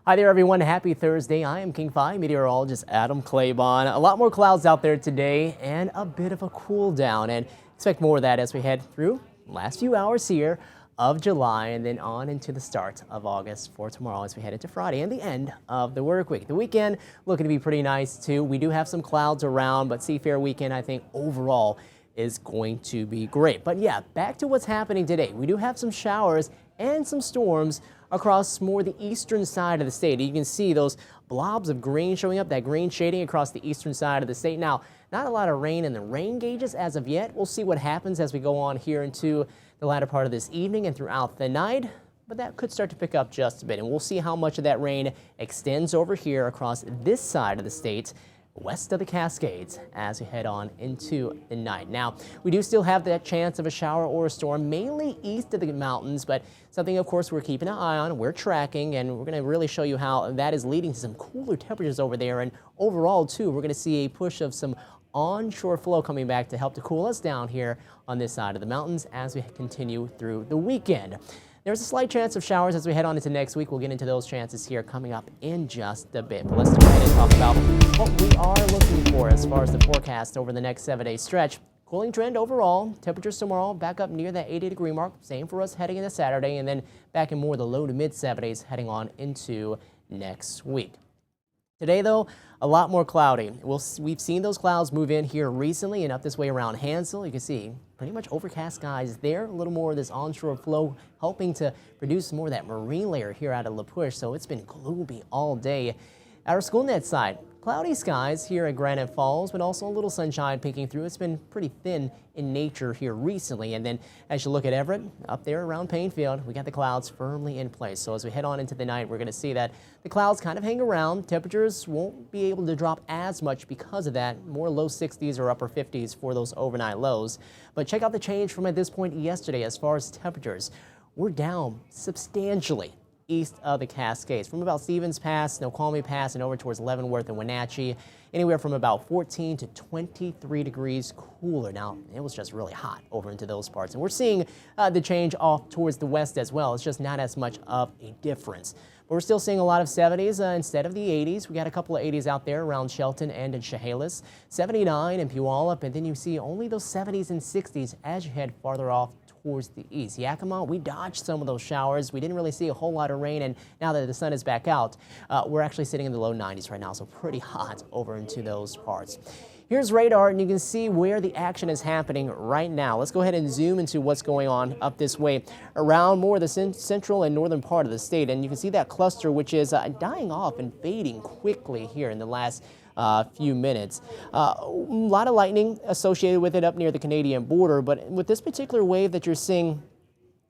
Hi there, everyone. Happy Thursday. I am King 5 meteorologist Adam Claybon. A lot more clouds out there today and a bit of a cool down, and expect more of that as we head through the last few hours here of July and then on into the start of August for tomorrow as we head into Friday and the end of the work week. The weekend looking to be pretty nice too. We do have some clouds around, but Seafair weekend I think overall is going to be great. But yeah, back to what's happening today. We do have some showers and some storms across more the eastern side of the state. You can see those blobs of green showing up, that green shading across the eastern side of the state. Now, not a lot of rain in the rain gauges as of yet. We'll see what happens as we go on here into the latter part of this evening and throughout the night, but that could start to pick up just a bit. And we'll see how much of that rain extends over here across this side of the state, west of the Cascades, as we head on into the night. Now, we do still have that chance of a shower or a storm, mainly east of the mountains, but something, of course, we're keeping an eye on, we're tracking, and we're going to really show you how that is leading to some cooler temperatures over there. And overall, too, we're going to see a push of some onshore flow coming back to help to cool us down here on this side of the mountains as we continue through the weekend. There's a slight chance of showers as we head on into next week. We'll get into those chances here coming up in just a bit. But let's go ahead and talk about what we are looking for as far as the forecast over the next 7-day stretch. Cooling trend overall. Temperatures tomorrow back up near that 80-degree mark. Same for us heading into Saturday, and then back in more the low to mid 70s heading on into next week. Today, though, a lot more cloudy. We've seen those clouds move in here recently and up this way around Hansel. You can see pretty much overcast skies there. A little more of this onshore flow helping to produce more of that marine layer here out of La Push. So it's been gloomy all day. At our SchoolNet side, cloudy skies here at Granite Falls, but also a little sunshine peeking through. It's been pretty thin in nature here recently. And then as you look at Everett, up there around Painfield, we got the clouds firmly in place. So as we head on into the night, we're going to see that the clouds kind of hang around. Temperatures won't be able to drop as much because of that. More low 60s or upper 50s for those overnight lows. But check out the change from at this point yesterday as far as temperatures. We're down substantially east of the Cascades, from about Stevens Pass, Snoqualmie Pass, and over towards Leavenworth and Wenatchee, anywhere from about 14 to 23 degrees cooler. Now, it was just really hot over into those parts, and we're seeing the change off towards the west as well. It's just not as much of a difference. But we're still seeing a lot of 70s instead of the 80s. We got a couple of 80s out there around Shelton and in Chehalis, 79 in Puyallup, and then you see only those 70s and 60s as you head farther off towards the east. Yakima, we dodged some of those showers. We didn't really see a whole lot of rain, and now that the sun is back out, we're actually sitting in the low 90s right now, so pretty hot over into those parts. Here's radar, and you can see where the action is happening right now. Let's go ahead and zoom into what's going on up this way around more of the central and northern part of the state, and you can see that cluster which is dying off and fading quickly here in the last few minutes. A lot of lightning associated with it up near the Canadian border, but with this particular wave that you're seeing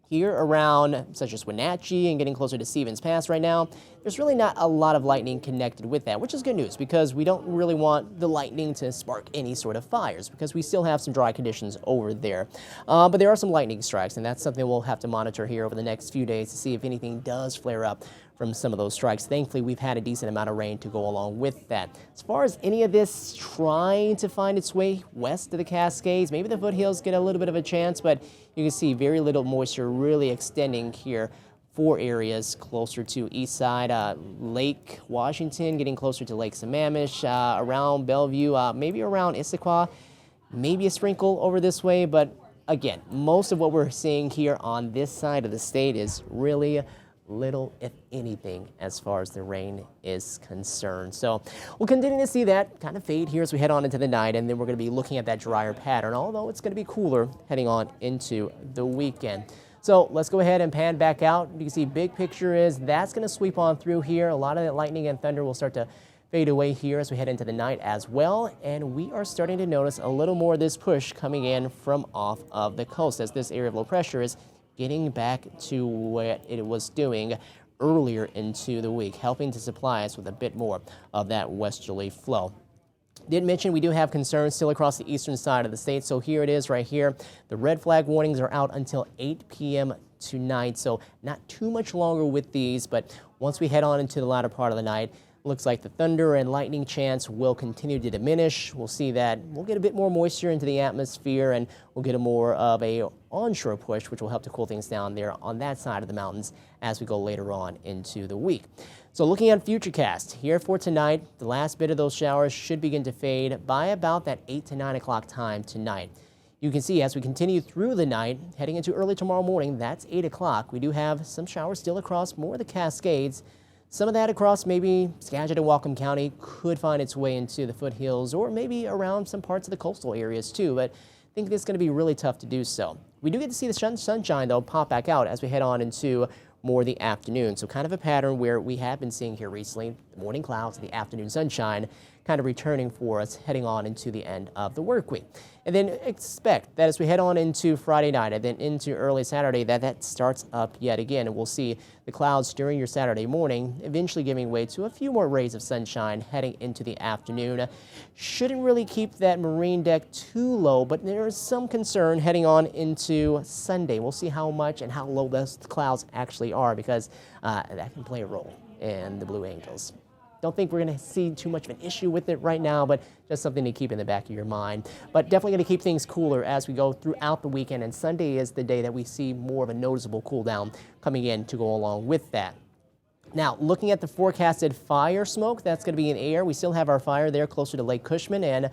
here around such as Wenatchee and getting closer to Stevens Pass right now, there's really not a lot of lightning connected with that, which is good news because we don't really want the lightning to spark any sort of fires because we still have some dry conditions over there. But there are some lightning strikes, and that's something we'll have to monitor here over the next few days to see if anything does flare up from some of those strikes. Thankfully, we've had a decent amount of rain to go along with that. As far as any of this trying to find its way west of the Cascades, maybe the foothills get a little bit of a chance, but you can see very little moisture really extending here for areas closer to east side, Lake Washington, getting closer to Lake Sammamish, around Bellevue, maybe around Issaquah, maybe a sprinkle over this way, but again, most of what we're seeing here on this side of the state is really little, if anything, as far as the rain is concerned. So we'll continue to see that kind of fade here as we head on into the night, and then we're going to be looking at that drier pattern, although it's going to be cooler heading on into the weekend. So let's go ahead and pan back out. You can see big picture is that's going to sweep on through here. A lot of that lightning and thunder will start to fade away here as we head into the night as well, and we are starting to notice a little more of this push coming in from off of the coast as this area of low pressure is getting back to what it was doing earlier into the week, helping to supply us with a bit more of that westerly flow. Did mention we do have concerns still across the eastern side of the state, so here it is right here. The red flag warnings are out until 8 p.m. tonight, so not too much longer with these, but once we head on into the latter part of the night, looks like the thunder and lightning chance will continue to diminish. We'll see that we'll get a bit more moisture into the atmosphere, and we'll get a more of a onshore push, which will help to cool things down there on that side of the mountains as we go later on into the week. So looking at Futurecast here for tonight, the last bit of those showers should begin to fade by about that 8 to 9 o'clock time tonight. You can see as we continue through the night, heading into early tomorrow morning, that's 8 o'clock. We do have some showers still across more of the Cascades. Some of that across maybe Skagit and Whatcom County could find its way into the foothills or maybe around some parts of the coastal areas too, but I think it's going to be really tough to do so. We do get to see the sunshine though pop back out as we head on into more the afternoon. So kind of a pattern where we have been seeing here recently, the morning clouds, the afternoon sunshine kind of returning for us heading on into the end of the work week. And then expect that as we head on into Friday night and then into early Saturday that starts up yet again. And we'll see the clouds during your Saturday morning eventually giving way to a few more rays of sunshine heading into the afternoon. Shouldn't really keep that marine deck too low, but there is some concern heading on into Sunday. We'll see how much and how low those clouds actually are because that can play a role in the Blue Angels. Don't think we're going to see too much of an issue with it right now, but just something to keep in the back of your mind. But definitely going to keep things cooler as we go throughout the weekend, and Sunday is the day that we see more of a noticeable cool down coming in to go along with that. Now, looking at the forecasted fire smoke that's going to be in the air, we still have our fire there closer to Lake Cushman, and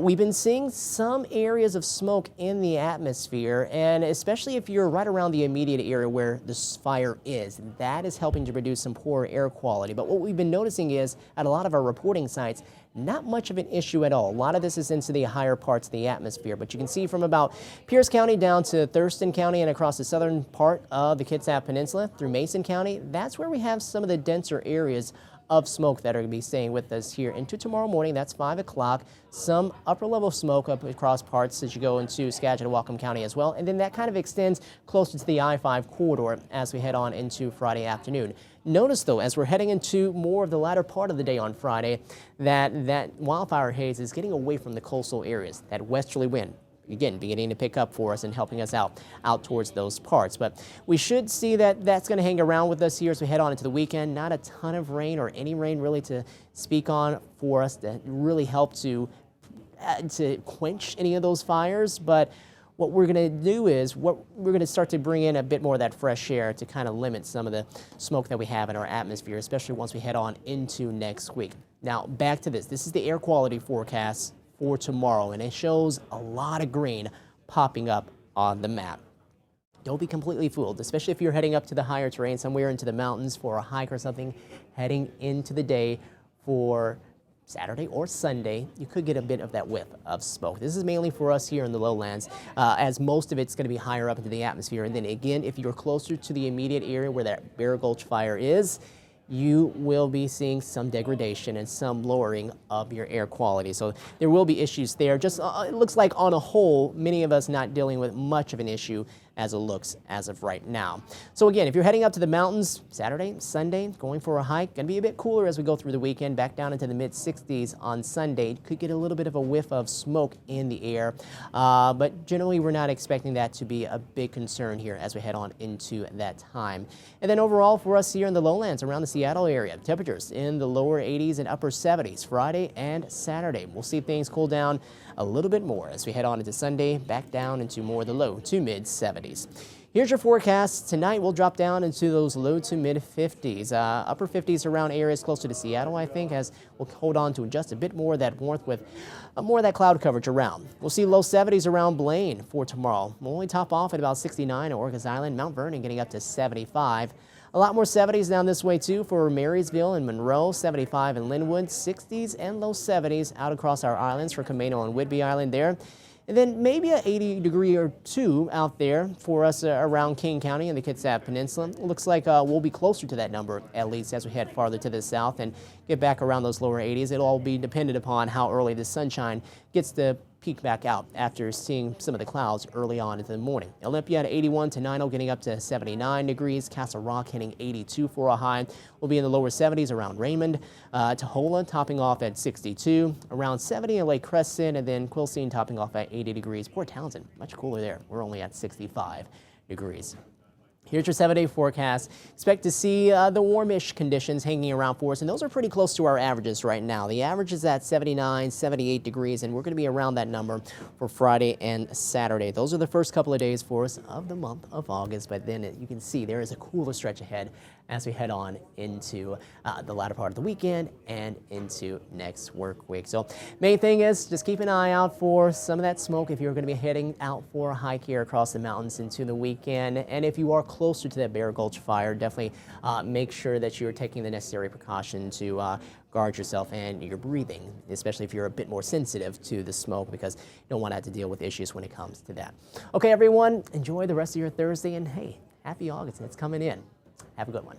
we've been seeing some areas of smoke in the atmosphere, and especially if you're right around the immediate area where this fire is, that is helping to produce some poor air quality. But what we've been noticing is at a lot of our reporting sites, not much of an issue at all. A lot of this is into the higher parts of the atmosphere, but you can see from about Pierce County down to Thurston County and across the southern part of the Kitsap Peninsula through Mason County, that's where we have some of the denser areas of smoke that are going to be staying with us here into tomorrow morning. That's 5 o'clock. Some upper level smoke up across parts as you go into Skagit and Whatcom County as well. And then that kind of extends closer to the I-5 corridor as we head on into Friday afternoon. Notice though, as we're heading into more of the latter part of the day on Friday, that wildfire haze is getting away from the coastal areas. That westerly wind, again, beginning to pick up for us and helping us out towards those parts. But we should see that that's going to hang around with us here as we head on into the weekend. Not a ton of rain or any rain really to speak on for us to really help to quench any of those fires. But what we're going to do is we're going to start to bring in a bit more of that fresh air to kind of limit some of the smoke that we have in our atmosphere, especially once we head on into next week. Now, back to this. This is the air quality forecast for tomorrow, and it shows a lot of green popping up on the map. Don't be completely fooled, especially if you're heading up to the higher terrain somewhere into the mountains for a hike or something, heading into the day for Saturday or Sunday, you could get a bit of that whiff of smoke. This is mainly for us here in the lowlands, as most of it's going to be higher up into the atmosphere. And then again, if you're closer to the immediate area where that Bear Gulch fire is, you will be seeing some degradation and some lowering of your air quality. So there will be issues there. Just it looks like on a whole, many of us not dealing with much of an issue as it looks as of right now. So again, if you're heading up to the mountains Saturday, Sunday, going for a hike, going to be a bit cooler as we go through the weekend, back down into the mid 60s on Sunday. Could get a little bit of a whiff of smoke in the air, but generally we're not expecting that to be a big concern here as we head on into that time. And then overall for us here in the lowlands around the Seattle area, temperatures in the lower 80s and upper 70s Friday and Saturday. We'll see things cool down a little bit more as we head on into Sunday, back down into more of the low to mid 70s. Here's your forecast. Tonight we'll drop down into those low to mid 50s, upper 50s around areas closer to Seattle, I think, as we'll hold on to just a bit more of that warmth with more of that cloud coverage around. We'll see low 70s around Blaine for tomorrow. We'll only top off at about 69 at Orcas Island, Mount Vernon getting up to 75. A lot more 70s down this way too for Marysville and Monroe, 75 in Linwood, 60s and low 70s out across our islands for Camano and Whidbey Island there. And then maybe an 80 degree or two out there for us around King County and the Kitsap Peninsula. It looks like we'll be closer to that number, at least as we head farther to the south and get back around those lower 80s. It'll all be dependent upon how early the sunshine gets to peek back out after seeing some of the clouds early on into the morning. Olympia at 81, Tenino getting up to 79 degrees, Castle Rock hitting 82 for a high. We'll be in the lower 70s around Raymond, Tahola topping off at 62, around 70 in Lake Crescent, and then Quilcene topping off at 80 degrees. Port Townsend, much cooler there. We're only at 65 degrees. Here's your 7-day forecast. Expect to see the warmish conditions hanging around for us, and those are pretty close to our averages right now. The average is at 79, 78 degrees, and we're going to be around that number for Friday and Saturday. Those are the first couple of days for us of the month of August, but then you can see there is a cooler stretch ahead as we head on into the latter part of the weekend and into next work week. So main thing is just keep an eye out for some of that smoke if you're going to be heading out for a hike here across the mountains into the weekend. And if you are closer to that Bear Gulch fire, definitely make sure that you're taking the necessary precaution to guard yourself and your breathing, especially if you're a bit more sensitive to the smoke, because you don't want to have to deal with issues when it comes to that. Okay, everyone, enjoy the rest of your Thursday, and hey, happy August. It's coming in. Have a good one.